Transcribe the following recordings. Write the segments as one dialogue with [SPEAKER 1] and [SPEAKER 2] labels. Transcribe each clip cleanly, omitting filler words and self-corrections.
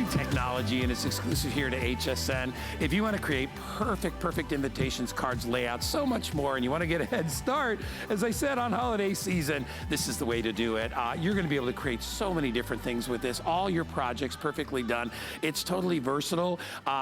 [SPEAKER 1] technology, and it's exclusive here to HSN. If you want to create perfect invitations, cards, layouts, so much more, and you want to get a head start, as I said, on holiday season, this is the way to do it. You're going to be able to create so many different things with this. All your projects perfectly done. It's totally versatile.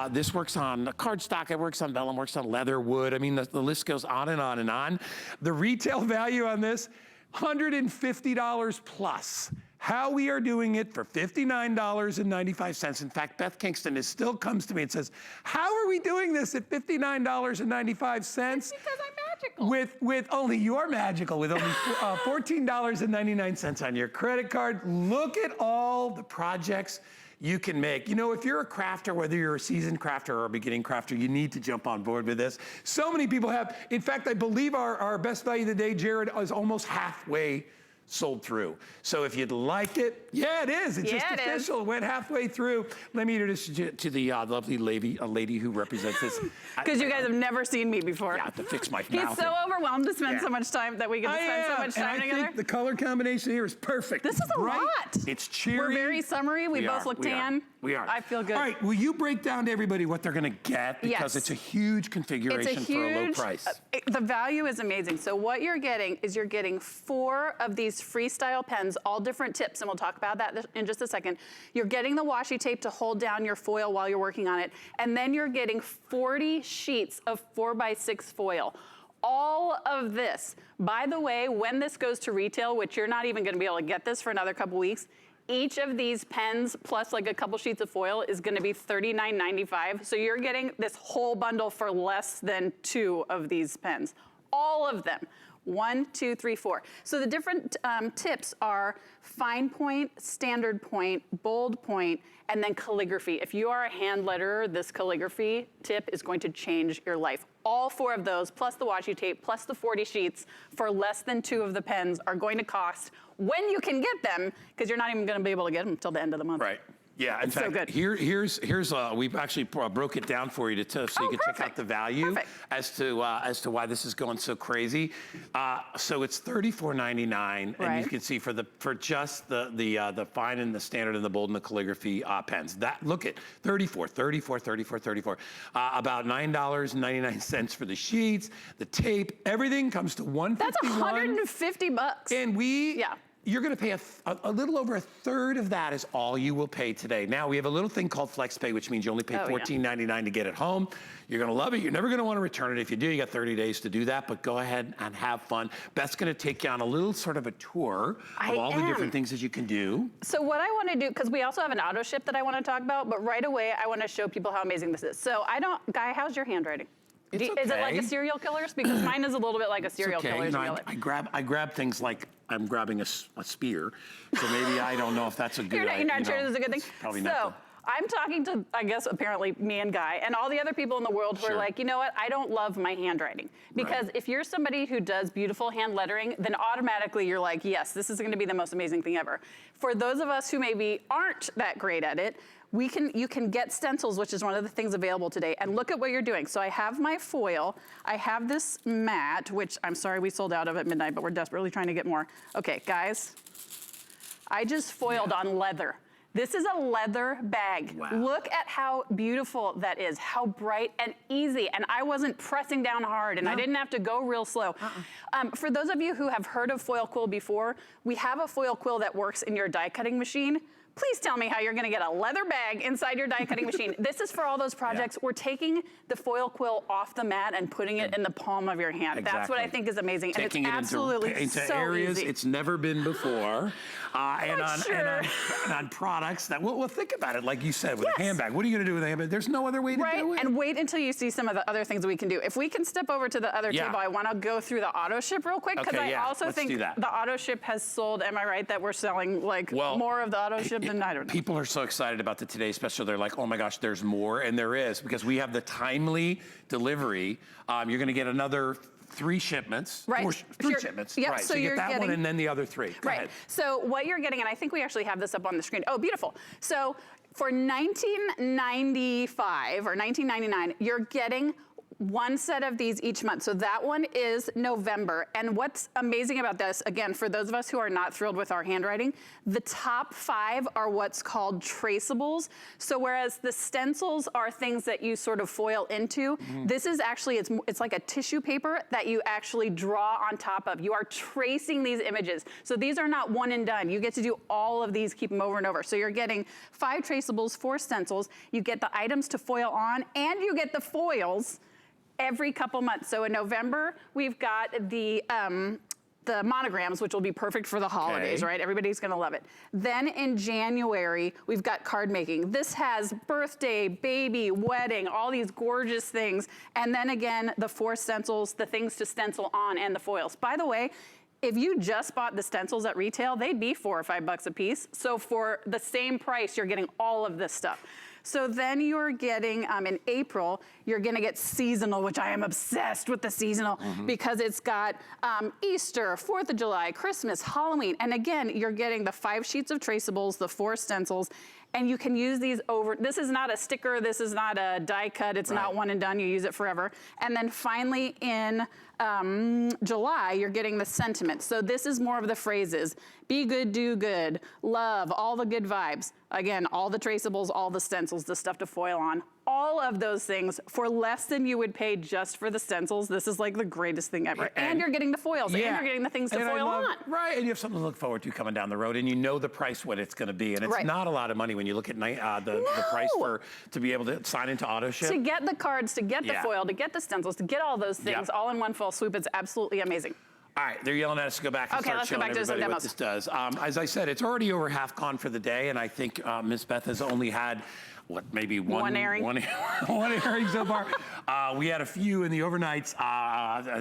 [SPEAKER 1] This works on cardstock, it works on vellum, works on leather, wood. I mean, the list goes on and on and on. The retail value on this, $150 plus. How we are doing it for $59.95. In fact, Beth Kingston still comes to me and says, how are we doing this at $59.95?
[SPEAKER 2] It's because I'm magical.
[SPEAKER 1] With only, you are magical, with only $14.99 on your credit card. Look at all the projects you can make. You know, if you're a crafter, whether you're a seasoned crafter or a beginning crafter, you need to jump on board with this. So many people have. In fact, I believe our best value of the day, Jared, is almost halfway sold through. So if you'd like it, yeah, it is. It's just official. It went halfway through. Let me introduce you to the lovely lady who represents this.
[SPEAKER 2] Because you guys have never seen me before.
[SPEAKER 1] Yeah, I have to fix my mouth.
[SPEAKER 2] He's so overwhelmed to spend so much time that we get to spend so much time together.
[SPEAKER 1] I think the color combination here is perfect.
[SPEAKER 2] This is a lot.
[SPEAKER 1] It's cheery.
[SPEAKER 2] We're very summery. We both look tan.
[SPEAKER 1] We are.
[SPEAKER 2] I feel good.
[SPEAKER 1] All right, will you break down to everybody what they're gonna get? Because it's a huge configuration for a low price.
[SPEAKER 2] The value is amazing. So what you're getting is you're getting 4 of these freestyle pens, all different tips, and we'll talk about that in just a second. You're getting the washi tape to hold down your foil while you're working on it, and then you're getting 40 sheets of 4x6 foil. All of this, by the way, when this goes to retail, which you're not even gonna be able to get this for another couple weeks, each of these pens plus like a couple sheets of foil is gonna be $39.95. So you're getting this whole bundle for less than 2 of these pens. All of them. 1, 2, 3, 4. So the different tips are fine point, standard point, bold point, and then calligraphy. If you are a hand letterer, this calligraphy tip is going to change your life. All 4 of those, plus the washi tape, plus the 40 sheets for less than 2 of the pens are going to cost, when you can get them, because you're not even gonna be able to get them until the end of the month.
[SPEAKER 1] Right. Yeah, in fact,
[SPEAKER 2] so good.
[SPEAKER 1] here's we've actually broke it down for you so you can check out the value as to why this is going so crazy. So it's $34.99, and you can see for just the fine and the standard and the bold and the calligraphy pens. That look at $34, about $9.99 for the sheets, the tape, everything comes to $151.
[SPEAKER 2] That's $150.
[SPEAKER 1] And you're gonna pay a little over 1/3 of that is all you will pay today. Now we have a little thing called FlexPay, which means you only pay $14.99 to get it home. You're gonna love it. You're never gonna wanna return it. If you do, you got 30 days to do that, but go ahead and have fun. Beth's gonna take you on a little sort of a tour of all the different things that you can do.
[SPEAKER 2] So what I wanna do, because we also have an auto ship that I wanna talk about, but right away I wanna show people how amazing this is. So Guy, how's your handwriting?
[SPEAKER 1] It's okay.
[SPEAKER 2] Is it like a serial killer's? Because mine is a little bit like a serial killer's.
[SPEAKER 1] You know, I grab things like I'm grabbing a spear, so maybe I don't know if that's a good idea.
[SPEAKER 2] You're not sure this is a good thing?
[SPEAKER 1] Probably
[SPEAKER 2] so,
[SPEAKER 1] not.
[SPEAKER 2] I'm talking to, I guess, apparently me and Guy, and all the other people in the world who are like, you know what, I don't love my handwriting. Because if you're somebody who does beautiful hand lettering, then automatically you're like, yes, this is gonna be the most amazing thing ever. For those of us who maybe aren't that great at it, you can get stencils, which is one of the things available today, and look at what you're doing. So I have my foil, I have this mat, which I'm sorry we sold out of at midnight, but we're desperately trying to get more. Okay, guys, I just foiled on leather. This is a leather bag.
[SPEAKER 1] Wow.
[SPEAKER 2] Look at how beautiful that is, how bright and easy. And I wasn't pressing down hard, and I didn't have to go real slow. For those of you who have heard of foil quill before, we have a foil quill that works in your die cutting machine. Please tell me how you're gonna get a leather bag inside your die cutting machine. This is for all those projects. We're taking the foil quill off the mat and putting it in the palm of your hand. That's what I think is amazing.
[SPEAKER 1] Taking
[SPEAKER 2] and it's absolutely
[SPEAKER 1] into
[SPEAKER 2] so
[SPEAKER 1] areas
[SPEAKER 2] easy.
[SPEAKER 1] It's never been before. And on products that, well, think about it, like you said, with a handbag. What are you gonna do with a handbag? There's no other way to do it.
[SPEAKER 2] And wait until you see some of the other things we can do. If we can step over to the other table, I wanna go through the auto ship real quick, because I also think the auto ship has sold, am I right, that we're selling like more of the auto ship than I don't know.
[SPEAKER 1] People are so excited about the Today Special. They're like, oh my gosh, there's more, and there is, because we have the timely delivery. You're gonna get another 3 shipments, three shipments.
[SPEAKER 2] Yep,
[SPEAKER 1] so you get that one and then the other 3. Go ahead.
[SPEAKER 2] So what you're getting, and I think we actually have this up on the screen. Oh, beautiful. So for $19.95 or $19.99, you're getting one set of these each month. So that one is November. And what's amazing about this, again, for those of us who are not thrilled with our handwriting, the top 5 are what's called traceables. So whereas the stencils are things that you sort of foil into, this is actually, it's like a tissue paper that you actually draw on top of. You are tracing these images. So these are not one and done. You get to do all of these, keep them over and over. So you're getting 5 traceables, 4 stencils. You get the items to foil on, and you get the foils every couple months. So in November, we've got the monograms, which will be perfect for the holidays, right? Everybody's gonna love it. Then in January, we've got card making. This has birthday, baby, wedding, all these gorgeous things. And then again, the 4 stencils, the things to stencil on, and the foils. By the way, if you just bought the stencils at retail, they'd be $4 or $5 a piece. So for the same price, you're getting all of this stuff. So then you're getting, in April, you're gonna get seasonal, which I am obsessed with the seasonal because it's got Easter, 4th of July, Christmas, Halloween. And again, you're getting the 5 sheets of traceables, the 4 stencils, and you can use these over, this is not a sticker, this is not a die cut, it's not one and done, you use it forever. And then finally in July, you're getting the sentiment. So this is more of the phrases. Be good, do good, love, all the good vibes. Again, all the traceables, all the stencils, the stuff to foil on. All of those things for less than you would pay just for the stencils. This is like the greatest thing ever. And you're getting the foils, and you're getting the things to foil on.
[SPEAKER 1] Right, and you have something to look forward to coming down the road, and you know the price what it's gonna be. And it's not a lot of money when you look at the price to be able to sign into auto ship.
[SPEAKER 2] To get the cards, to get the foil, to get the stencils, to get all those things all in one fell swoop, it's absolutely amazing.
[SPEAKER 1] All right, they're yelling at us to go back and start showing everybody what this does. As I said, it's already over half gone for the day, and I think Miss Beth has only had, what, maybe one airing? one airing so far. We had a few in the overnights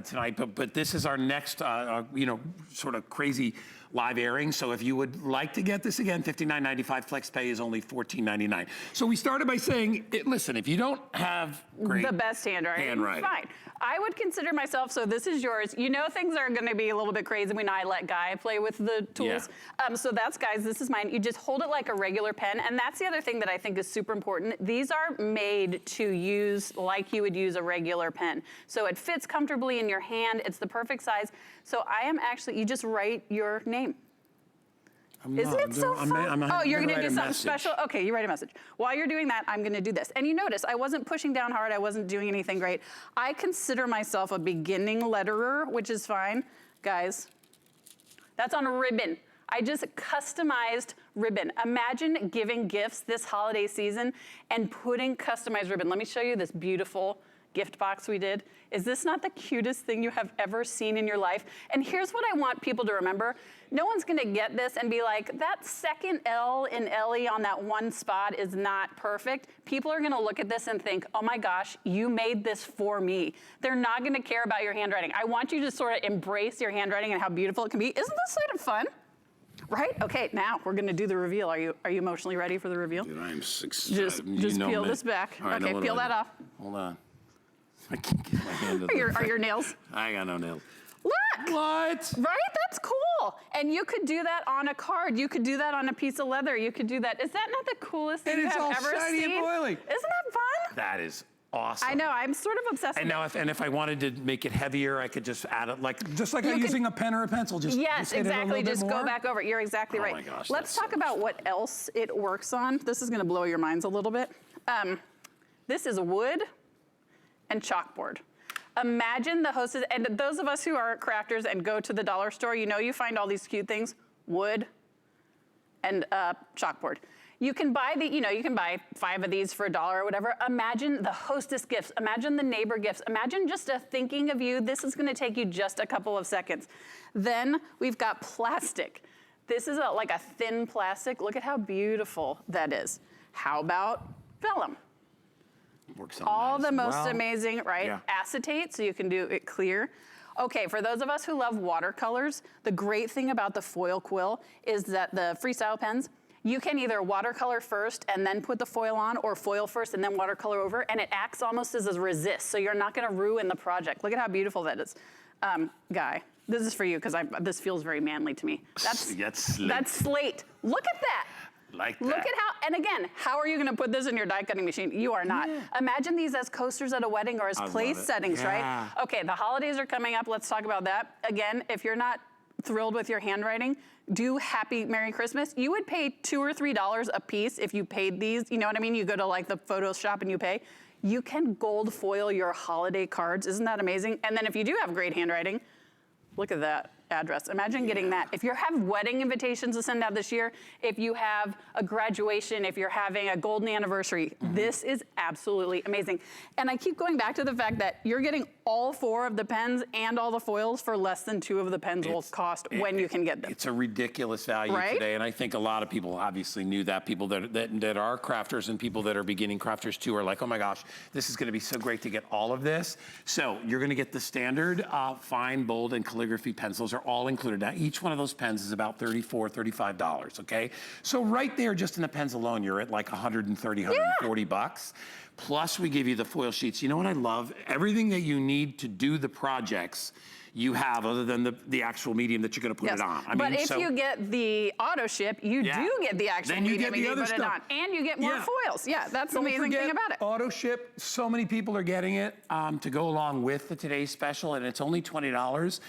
[SPEAKER 1] tonight, but this is our next, sort of crazy live airing. So if you would like to get this again, $59.95, flex pay is only $14.99. So we started by saying, listen, if you don't have the best handwriting,
[SPEAKER 2] fine. I would consider myself, so this is yours. You know things are gonna be a little bit crazy when I let Guy play with the tools. So that's Guy's, this is mine. You just hold it like a regular pen, and that's the other thing that I think is super important. These are made to use like you would use a regular pen. So it fits comfortably in your hand, it's the perfect size. So I am actually, you just write your name. Isn't it so fun? Oh, you're gonna do something special? Okay, you write a message. While you're doing that, I'm gonna do this. And you notice, I wasn't pushing down hard, I wasn't doing anything great. I consider myself a beginning letterer, which is fine. Guys, that's on a ribbon. I just customized ribbon. Imagine giving gifts this holiday season and putting customized ribbon. Let me show you this beautiful gift box we did. Is this not the cutest thing you have ever seen in your life? And here's what I want people to remember. No one's gonna get this and be like, that second L in Ellie on that one spot is not perfect. People are gonna look at this and think, oh my gosh, you made this for me. They're not gonna care about your handwriting. I want you to sort of embrace your handwriting and how beautiful it can be. Isn't this sort of fun? Right? Okay, now we're gonna do the reveal. Are you emotionally ready for the reveal?
[SPEAKER 1] Dude, I'm six.
[SPEAKER 2] Just peel this back. Right, okay, peel that off.
[SPEAKER 1] Hold on. I can't get my hand to
[SPEAKER 2] Are your nails?
[SPEAKER 1] I got no nails.
[SPEAKER 2] Look!
[SPEAKER 1] What?
[SPEAKER 2] Right? That's cool. And you could do that on a card. You could do that on a piece of leather. You could do that. Is that not the coolest thing you have ever seen?
[SPEAKER 1] And it's all shiny and oily.
[SPEAKER 2] Isn't that fun?
[SPEAKER 1] That is awesome.
[SPEAKER 2] I know. I'm sort of obsessed with it.
[SPEAKER 1] And if I wanted to make it heavier, I could just add it just like I'm using a pen or a pencil.
[SPEAKER 2] Yes, exactly. Just go back over it. You're exactly right.
[SPEAKER 1] Oh my gosh.
[SPEAKER 2] Let's talk about what else it works on. This is going to blow your minds a little bit. This is wood and chalkboard. Imagine the hostess, and those of us who are crafters and go to the dollar store, you find all these cute things, wood and chalkboard. You can buy you can buy 5 of these for $1 or whatever. Imagine the hostess gifts. Imagine the neighbor gifts. Imagine just a thinking of you. This is gonna take you just a couple of seconds. Then we've got plastic. This is like a thin plastic. Look at how beautiful that is. How about vellum?
[SPEAKER 1] Works on
[SPEAKER 2] all the most amazing, right? Yeah. Acetate, so you can do it clear. Okay, for those of us who love watercolors, the great thing about the foil quill is that the freestyle pens, you can either watercolor first and then put the foil on, or foil first and then watercolor over, and it acts almost as a resist, so you're not gonna ruin the project. Look at how beautiful that is. Guy, this is for you, because this feels very manly to me. That's slate. Look at that.
[SPEAKER 1] Like that.
[SPEAKER 2] Look at how, and again, how are you gonna put this in your die cutting machine? You are not.
[SPEAKER 1] Yeah.
[SPEAKER 2] Imagine these as coasters at a wedding or as place settings, right? Okay, the holidays are coming up. Let's talk about that. Again, if you're not thrilled with your handwriting, do Happy Merry Christmas. You would pay $2 or $3 a piece if you paid these. You know what I mean? You go to like the photo shop and you pay. You can gold foil your holiday cards. Isn't that amazing? And then if you do have great handwriting, look at that address. Imagine getting that. If you have wedding invitations to send out this year, if you have a graduation, if you're having a golden anniversary, this is absolutely amazing. And I keep going back to the fact that you're getting all 4 of the pens and all the foils for less than 2 of the pens will cost when you can get them.
[SPEAKER 1] It's a ridiculous value today, and I think a lot of people obviously knew that. People that are crafters and people that are beginning crafters too are like, oh my gosh, this is gonna be so great to get all of this. So you're gonna get the standard fine, bold, and calligraphy pencils are all included. Now, each one of those pens is about $34, $35, okay? So right there, just in the pens alone, you're at like 130, 140 bucks. Plus, we give you the foil sheets. You know what I love? Everything that you need to do the projects you have other than the actual medium that you're gonna put it on.
[SPEAKER 2] But if you get the auto ship, you do get the actual medium and you put it on. And you get more foils. Yeah, that's the amazing thing about it.
[SPEAKER 1] Auto ship, so many people are getting it to go along with the Today's Special, and it's only $20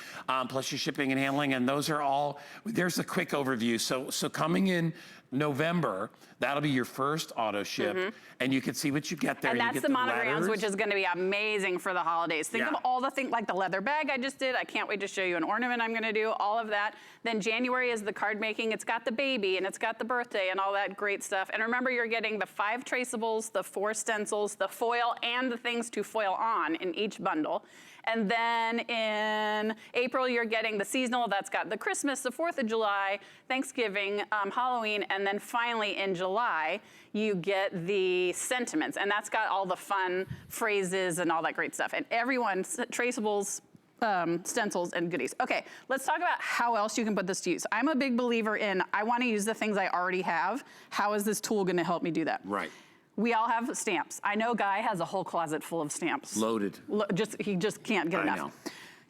[SPEAKER 1] plus your shipping and handling, and those are all, there's a quick overview. So coming in November, that'll be your first auto ship, and you can see what you get there.
[SPEAKER 2] And that's the monograms, which is gonna be amazing for the holidays. Think of all the things, like the leather bag I just did. I can't wait to show you an ornament I'm gonna do, all of that. Then January is the card making. It's got the baby and it's got the birthday and all that great stuff. And remember, you're getting the 5 traceables, the 4 stencils, the foil, and the things to foil on in each bundle. And then in April, you're getting the seasonal. That's got the Christmas, the 4th of July, Thanksgiving, Halloween, and then finally in July, you get the sentiments. And that's got all the fun phrases and all that great stuff. And everyone's traceables, stencils, and goodies. Okay, let's talk about how else you can put this to use. I'm a big believer in, I wanna use the things I already have. How is this tool gonna help me do that?
[SPEAKER 1] Right.
[SPEAKER 2] We all have stamps. I know Guy has a whole closet full of stamps.
[SPEAKER 1] Loaded.
[SPEAKER 2] He just can't get enough.
[SPEAKER 1] I know.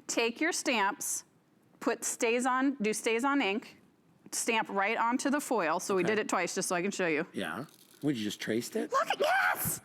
[SPEAKER 2] Take your stamps, put stays on ink, stamp right onto the foil. So we did it twice just so I can show you.
[SPEAKER 1] Yeah. Would you just traced it?
[SPEAKER 2] Look at, yes!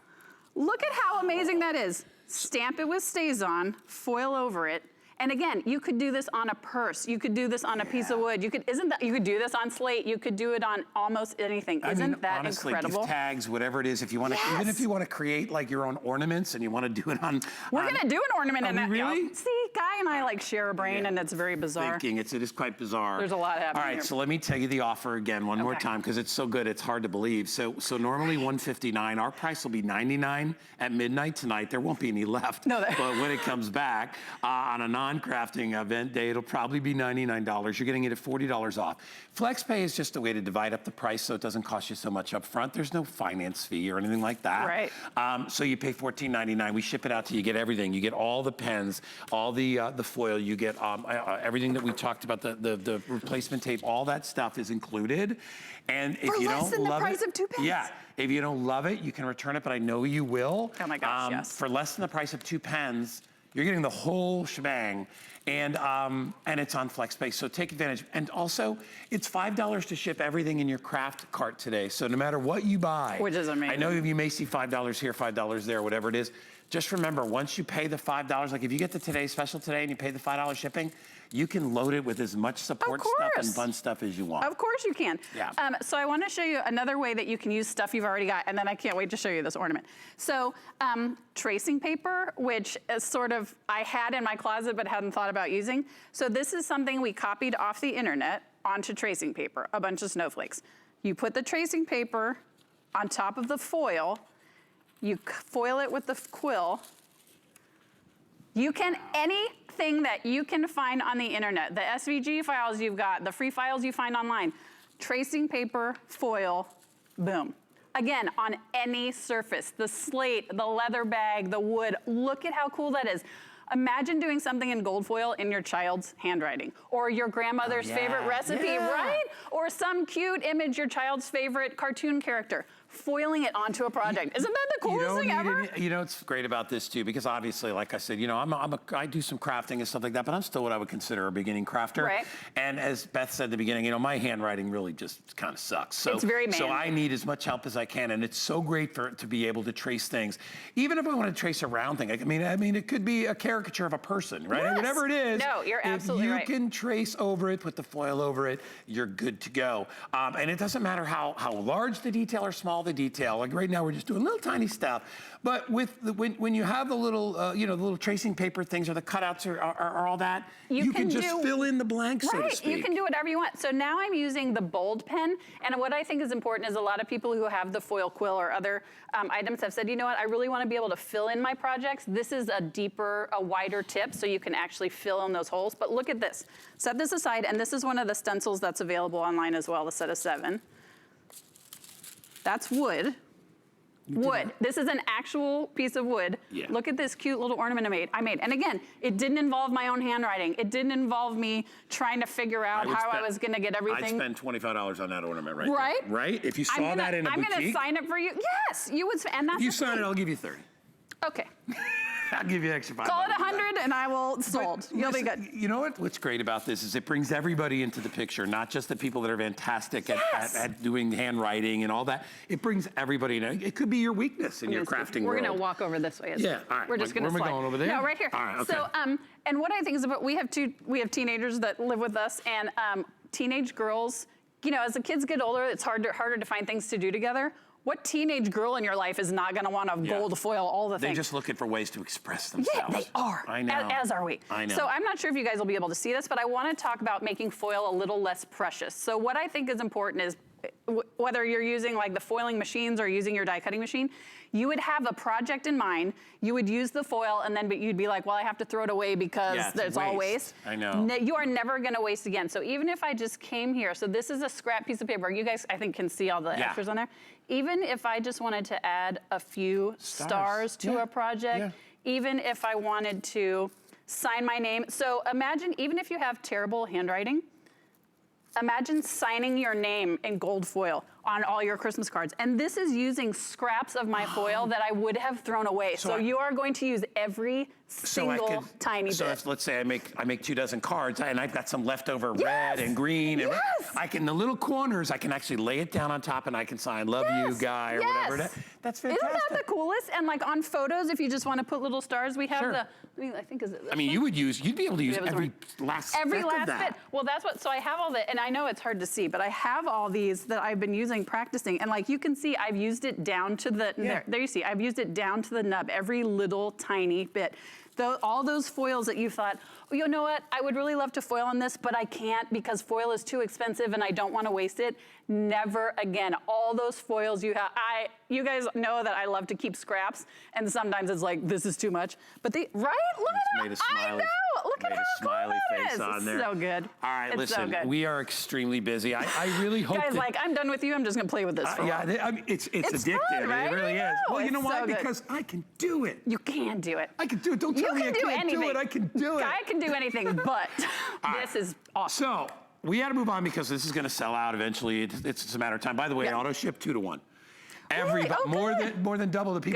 [SPEAKER 2] Look at how amazing that is. Stamp it with stays on, foil over it. And again, you could do this on a purse. You could do this on a piece of wood. You could do this on slate. You could do it on almost anything. Isn't that
[SPEAKER 1] honestly,
[SPEAKER 2] incredible?
[SPEAKER 1] Gift tags, whatever it is, if you want to, even if you want to create like your own ornaments and you want to do it on.
[SPEAKER 2] We're gonna do an ornament in that.
[SPEAKER 1] Really?
[SPEAKER 2] See, Guy and I like share a brain, and it's very bizarre.
[SPEAKER 1] It is quite bizarre.
[SPEAKER 2] There's a lot happening.
[SPEAKER 1] All right,
[SPEAKER 2] here.
[SPEAKER 1] so let me tell you the offer again one more time because it's so good, it's hard to believe. So normally $159. Our price will be $99 at midnight tonight. There won't be any left.
[SPEAKER 2] No,
[SPEAKER 1] but when it comes back on a non-crafting event day, it'll probably be $99. You're getting it at $40 off. FlexPay is just a way to divide up the price so it doesn't cost you so much up front. There's no finance fee or anything like that.
[SPEAKER 2] Right.
[SPEAKER 1] So you pay $14.99. We ship it out to you. You get everything. You get all the pens, all the foil. You get everything that we talked about, the replacement tape. All that stuff is included. And if you don't love it,
[SPEAKER 2] for less than the price of 2 pens.
[SPEAKER 1] Yeah. If you don't love it, you can return it, but I know you will.
[SPEAKER 2] Oh my gosh, yes.
[SPEAKER 1] For less than the price of 2 pens, you're getting the whole shebang. And it's on FlexPay, so take advantage. And also, it's $5 to ship everything in your craft cart today. So no matter what you buy,
[SPEAKER 2] which is amazing.
[SPEAKER 1] I know you may see $5 here, $5 there, whatever it is. Just remember, once you pay the $5, like if you get the Today's Special today and you pay the $5 shipping, you can load it with as much support stuff and fun stuff as you want.
[SPEAKER 2] Of course you can.
[SPEAKER 1] Yeah.
[SPEAKER 2] So I want to show you another way that you can use stuff you've already got, and then I can't wait to show you this ornament. So tracing paper, which is sort of, I had in my closet but hadn't thought about using. So this is something we copied off the internet onto tracing paper, a bunch of snowflakes. You put the tracing paper on top of the foil, you foil it with the quill. You can, anything that you can find on the internet, the SVG files you've got, the free files you find online, tracing paper, foil, boom. Again, on any surface, the slate, the leather bag, the wood, look at how cool that is. Imagine doing something in gold foil in your child's handwriting, or your grandmother's favorite recipe, right? Or some cute image, your child's favorite cartoon character. foiling it onto a project. Isn't that the coolest thing ever?
[SPEAKER 1] You know, it's great about this too, because obviously, like I said, you know, I do some crafting and stuff like that, but I'm still what I would consider a beginning crafter.
[SPEAKER 2] Right.
[SPEAKER 1] And as Beth said at the beginning, you know, my handwriting really just kind of sucks. So,
[SPEAKER 2] it's very
[SPEAKER 1] so
[SPEAKER 2] manual.
[SPEAKER 1] I need as much help as I can, and it's so great to be able to trace things. Even if I want to trace a round thing, I mean, it could be a caricature of a person, right?
[SPEAKER 2] Yes.
[SPEAKER 1] Whatever it is.
[SPEAKER 2] No, you're absolutely right.
[SPEAKER 1] If you can trace over it, put the foil over it, you're good to go. And it doesn't matter how large the detail or small the detail. Like right now, we're just doing little tiny stuff. But with when you have the little, you know, the little tracing paper things or the cutouts or all that, you can just fill in the blanks, so to speak.
[SPEAKER 2] You can do whatever you want. So now I'm using the bold pen, and what I think is important is a lot of people who have the foil quill or other items have said, you know what, I really want to be able to fill in my projects. This is a wider tip, so you can actually fill in those holes. But look at this. Set this aside, and this is one of the stencils that's available online as well, the set of 7. That's wood. Wood. This is an actual piece of wood.
[SPEAKER 1] Yeah.
[SPEAKER 2] Look at this cute little ornament I made. And again, it didn't involve my own handwriting. It didn't involve me trying to figure out how I was going to get everything.
[SPEAKER 1] I'd spend $25 on that ornament right
[SPEAKER 2] there.
[SPEAKER 1] Right? If you saw that in a boutique.
[SPEAKER 2] I'm going to sign it for you. Yes, you would. And that's
[SPEAKER 1] if you sign it, I'll give you 30.
[SPEAKER 2] Okay.
[SPEAKER 1] I'll give you an extra $5.
[SPEAKER 2] Call it 100 and I will sold. You'll be good.
[SPEAKER 1] You know what's great about this is it brings everybody into the picture, not just the people that are fantastic at doing handwriting and all that. It brings everybody in. It could be your weakness in your crafting
[SPEAKER 2] world. We're going
[SPEAKER 1] to
[SPEAKER 2] walk over this way.
[SPEAKER 1] Yeah, all right.
[SPEAKER 2] We're just going to slide.
[SPEAKER 1] Where are we going, over there?
[SPEAKER 2] No, right here.
[SPEAKER 1] All right, okay.
[SPEAKER 2] So, and what I think is about, we have teenagers that live with us, and teenage girls, you know, as the kids get older, it's harder to find things to do together. What teenage girl in your life is not going to want to gold foil all the things?
[SPEAKER 1] They're just looking for ways to express themselves.
[SPEAKER 2] Yeah, they are.
[SPEAKER 1] I know.
[SPEAKER 2] As are we.
[SPEAKER 1] I know.
[SPEAKER 2] So I'm not sure if you guys will be able to see this, but I want to talk about making foil a little less precious. So what I think is important is whether you're using like the foiling machines or using your die cutting machine, you would have a project in mind. You would use the foil, and then you'd be like, well, I have to throw it away because it's all waste.
[SPEAKER 1] I know.
[SPEAKER 2] You are never going to waste again. So even if I just came here, so this is a scrap piece of paper. You guys, I think, can see all the extras on there. Even if I just wanted to add a few stars to a project, even if I wanted to sign my name. So imagine, even if you have terrible handwriting, imagine signing your name in gold foil on all your Christmas cards. And this is using scraps of my foil that I would have thrown away. So you are going to use every single tiny bit.
[SPEAKER 1] So let's say I make 2 dozen cards, and I've got some leftover red and green, and I can, in the little corners, I can actually lay it down on top, and I can sign "Love you, Guy" or whatever. That's fantastic.
[SPEAKER 2] Isn't that the coolest? And like on photos, if you just want to put little stars, we have I think is it.
[SPEAKER 1] I mean, you'd be able to use every last
[SPEAKER 2] bit.
[SPEAKER 1] That.
[SPEAKER 2] Well, that's what. So I have all that, and I know it's hard to see, but I have all these that I've been using practicing, and like you can see, I've used it down to the there you see, I've used it down to the nub, every little tiny bit. All those foils that you thought, oh, you know what, I would really love to foil on this, but I can't because foil is too expensive and I don't want to waste it. Never again. All those foils you have, you guys know that I love to keep scraps, and sometimes it's like, this is too much. But Look at
[SPEAKER 1] made a smiley,
[SPEAKER 2] I know. Look at how
[SPEAKER 1] smiley
[SPEAKER 2] cool
[SPEAKER 1] face on there.
[SPEAKER 2] So good.
[SPEAKER 1] All right,
[SPEAKER 2] it's
[SPEAKER 1] listen,
[SPEAKER 2] so good.
[SPEAKER 1] we are extremely busy. I really hope
[SPEAKER 2] guys, like, I'm done with you. I'm just gonna play with this for a while.
[SPEAKER 1] I mean, it's addictive.
[SPEAKER 2] Fun, right?
[SPEAKER 1] It really is. Well, you know why?
[SPEAKER 2] So
[SPEAKER 1] because I can do it.
[SPEAKER 2] You can do it.
[SPEAKER 1] I can do it. Don't tell me I can't do it. I can do it.
[SPEAKER 2] Guy can do anything, but this is awesome.
[SPEAKER 1] So we had to move on because this is going to sell out eventually. It's a matter of time. By the way, auto ship 2 to 1.
[SPEAKER 2] Really?
[SPEAKER 1] More than double the people.